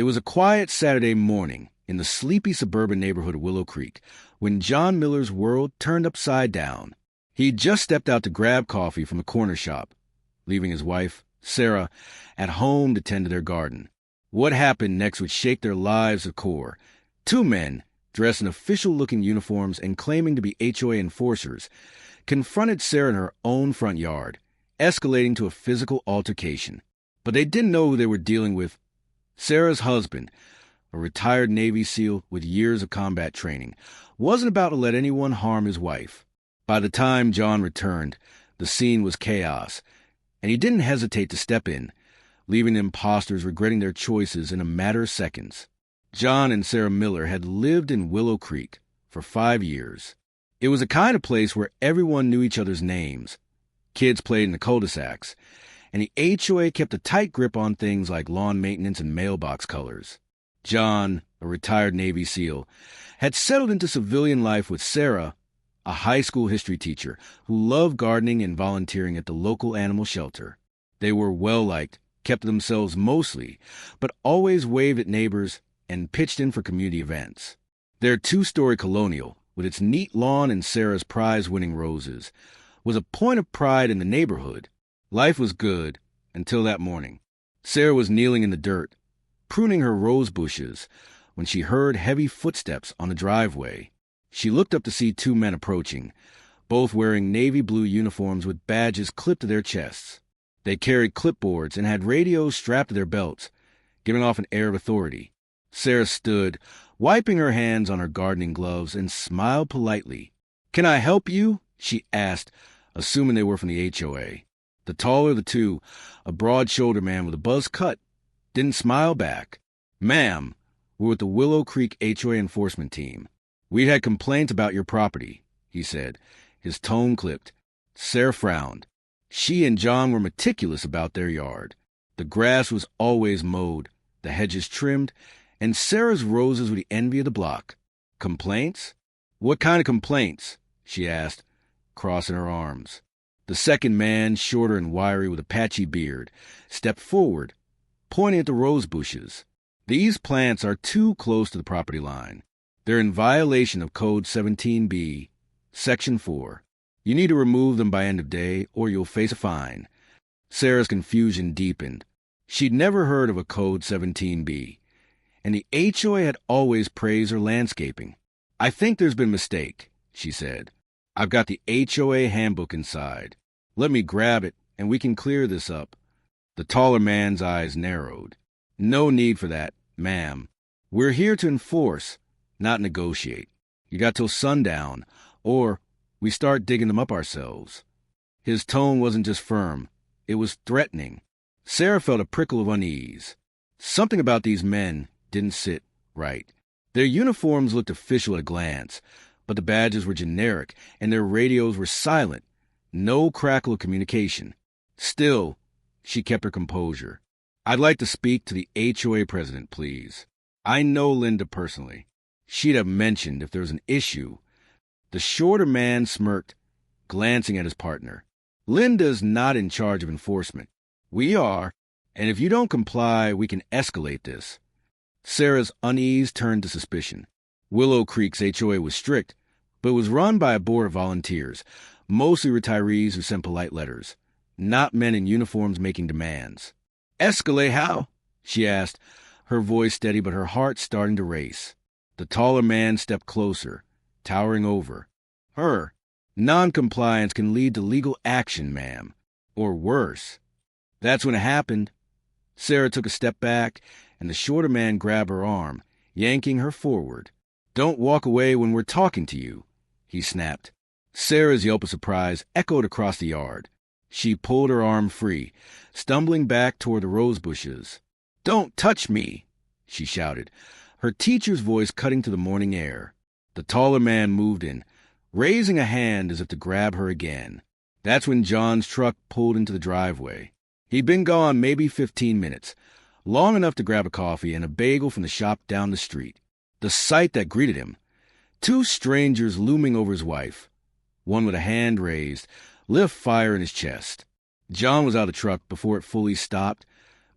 It was a quiet Saturday morning in the sleepy suburban neighborhood of Willow Creek when John Miller's world turned upside down. He'd just stepped out to grab coffee from a corner shop, leaving his wife, Sarah, at home to tend to their garden. What happened next would shake their lives to the core. Two men, dressed in official-looking uniforms and claiming to be HOA enforcers, confronted Sarah in her own front yard, escalating to a physical altercation. But they didn't know who they were dealing with. Sarah's husband, a retired Navy SEAL with years of combat training, wasn't about to let anyone harm his wife. By the time John returned, the scene was chaos, and he didn't hesitate to step in, leaving the imposters regretting their choices in a matter of seconds. John and Sarah Miller had lived in Willow Creek for 5 years. It was a kind of place where everyone knew each other's names. Kids played in the cul-de-sacs, and the HOA kept a tight grip on things like lawn maintenance and mailbox colors. John, a retired Navy SEAL, had settled into civilian life with Sarah, a high school history teacher who loved gardening and volunteering at the local animal shelter. They were well-liked, kept to themselves mostly, but always waved at neighbors and pitched in for community events. Their 2-story colonial, with its neat lawn and Sarah's prize-winning roses, was a point of pride in the neighborhood. Life was good until that morning. Sarah was kneeling in the dirt, pruning her rose bushes, when she heard heavy footsteps on the driveway. She looked up to see 2 men approaching, both wearing navy blue uniforms with badges clipped to their chests. They carried clipboards and had radios strapped to their belts, giving off an air of authority. Sarah stood, wiping her hands on her gardening gloves, and smiled politely. "Can I help you?" she asked, assuming they were from the HOA. The taller of the two, a broad-shouldered man with a buzz cut, didn't smile back. "Ma'am, we're with the Willow Creek HOA enforcement team. We'd had complaints about your property," he said, his tone clipped. Sarah frowned. She and John were meticulous about their yard. The grass was always mowed, the hedges trimmed, and Sarah's roses were the envy of the block. "Complaints? What kind of complaints?" she asked, crossing her arms. The second man, shorter and wiry with a patchy beard, stepped forward, pointing at the rose bushes. "These plants are too close to the property line. They're in violation of Code 17B, Section 4. You need to remove them by end of day, or you'll face a fine." Sarah's confusion deepened. She'd never heard of a Code 17B, and the HOA had always praised her landscaping. "I think there's been a mistake," she said. "I've got the HOA handbook inside. Let me grab it, and we can clear this up." The taller man's eyes narrowed. "No need for that, ma'am. We're here to enforce, not negotiate. You got till sundown, or we start digging them up ourselves." His tone wasn't just firm. It was threatening. Sarah felt a prickle of unease. Something about these men didn't sit right. Their uniforms looked official at a glance, but the badges were generic, and their radios were silent. No crackle of communication. Still, she kept her composure. "I'd like to speak to the HOA president, please. I know Linda personally. She'd have mentioned if there was an issue." The shorter man smirked, glancing at his partner. "Linda's not in charge of enforcement. We are, and if you don't comply, we can escalate this." Sarah's unease turned to suspicion. Willow Creek's HOA was strict, but it was run by a board of volunteers, mostly retirees who sent polite letters, not men in uniforms making demands. "Escalate how?" she asked, her voice steady but her heart starting to race. The taller man stepped closer, towering over her. "Non-compliance can lead to legal action, ma'am. Or worse." That's when it happened. Sarah took a step back, and the shorter man grabbed her arm, yanking her forward. "Don't walk away when we're talking to you," he snapped. Sarah's yelp of surprise echoed across the yard. She pulled her arm free, stumbling back toward the rose bushes. "Don't touch me," she shouted, her teacher's voice cutting to the morning air. The taller man moved in, raising a hand as if to grab her again. That's when John's truck pulled into the driveway. He'd been gone maybe 15 minutes, long enough to grab a coffee and a bagel from the shop down the street. The sight that greeted him, 2 strangers looming over his wife, one with a hand raised, lit a fire in his chest. John was out of the truck before it fully stopped,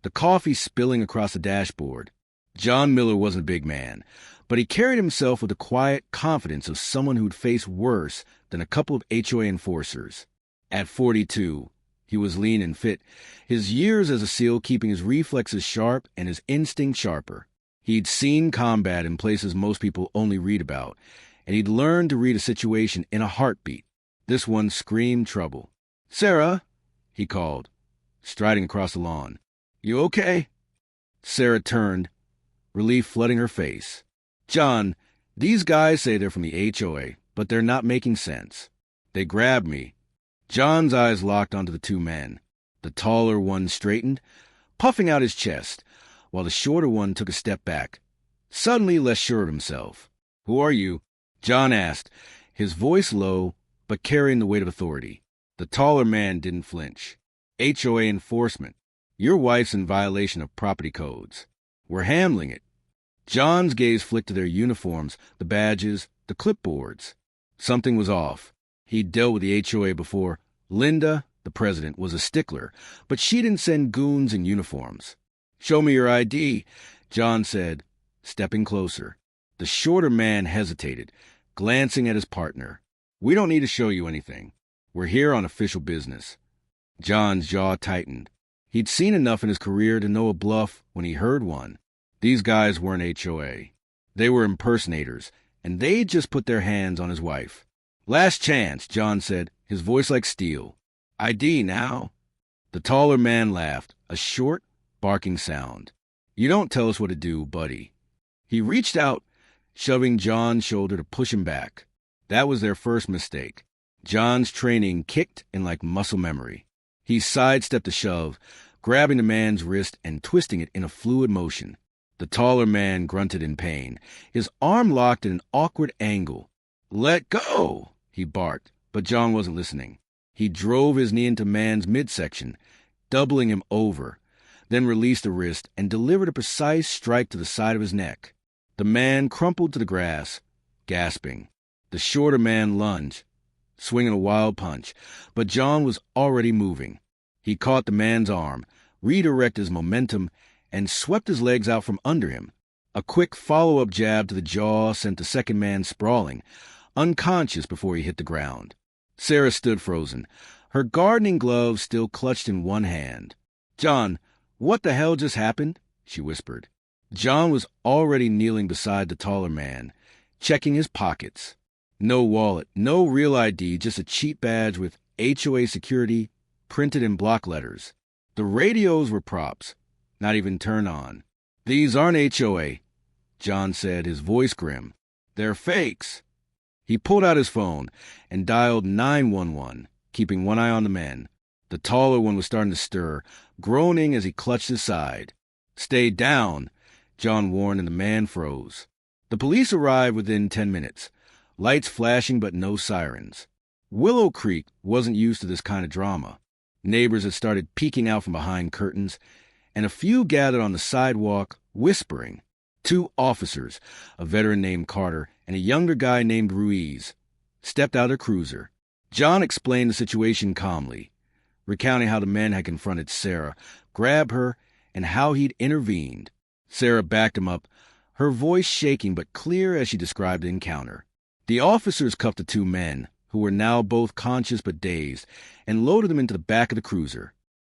the coffee spilling across the dashboard. John Miller wasn't a big man, but he carried himself with the quiet confidence of someone who'd faced worse than a couple of HOA enforcers. At 42, he was lean and fit, his years as a SEAL keeping his reflexes sharp and his instinct sharper. He'd seen combat in places most people only read about, and he'd learned to read a situation in a heartbeat. This one screamed trouble. "Sarah," he called, striding across the lawn. "You okay?" Sarah turned, relief flooding her face. "John, these guys say they're from the HOA, but they're not making sense. They grabbed me." John's eyes locked onto the two men. The taller one straightened, puffing out his chest, while the shorter one took a step back, suddenly less sure of himself. "Who are you?" John asked, his voice low, but carrying the weight of authority. The taller man didn't flinch. "HOA enforcement. Your wife's in violation of property codes. We're handling it." John's gaze flicked to their uniforms, the badges, the clipboards. Something was off. He'd dealt with the HOA before. Linda, the president, was a stickler, but she didn't send goons in uniforms. "Show me your ID," John said, stepping closer. The shorter man hesitated, glancing at his partner. "We don't need to show you anything. We're here on official business." John's jaw tightened. He'd seen enough in his career to know a bluff when he heard one. These guys weren't HOA. They were impersonators, and they'd just put their hands on his wife. "Last chance," John said, his voice like steel. "ID now." The taller man laughed, a short, barking sound. "You don't tell us what to do, buddy." He reached out, shoving John's shoulder to push him back. That was their first mistake. John's training kicked in like muscle memory. He sidestepped the shove, grabbing the man's wrist and twisting it in a fluid motion. The taller man grunted in pain, his arm locked in an awkward angle. "Let go!" he barked, but John wasn't listening. He drove his knee into man's midsection, doubling him over, then released the wrist and delivered a precise strike to the side of his neck. The man crumpled to the grass, gasping. The shorter man lunged, swinging a wild punch, but John was already moving. He caught the man's arm, redirected his momentum, and swept his legs out from under him. A quick follow-up jab to the jaw sent the second man sprawling, unconscious before he hit the ground. Sarah stood frozen, her gardening gloves still clutched in one hand. "John, what the hell just happened?" she whispered. John was already kneeling beside the taller man, checking his pockets. No wallet, no real ID, just a cheap badge with HOA security printed in block letters. The radios were props, not even turned on. "These aren't HOA," John said, his voice grim. "They're fakes." He pulled out his phone and dialed 911, keeping one eye on the men. The taller one was starting to stir, groaning as he clutched his side. "Stay down," John warned, and the man froze. The police arrived within 10 minutes, lights flashing but no sirens. Willow Creek wasn't used to this kind of drama. Neighbors had started peeking out from behind curtains, and a few gathered on the sidewalk, whispering. 2 officers, a veteran named Carter and a younger guy named Ruiz, stepped out of their cruiser. John explained the situation calmly, recounting how the men had confronted Sarah, grabbed her, and how he'd intervened. Sarah backed him up, her voice shaking but clear as she described the encounter. The officers cuffed the 2 men, who were now both conscious but dazed, and loaded them into the back of the cruiser.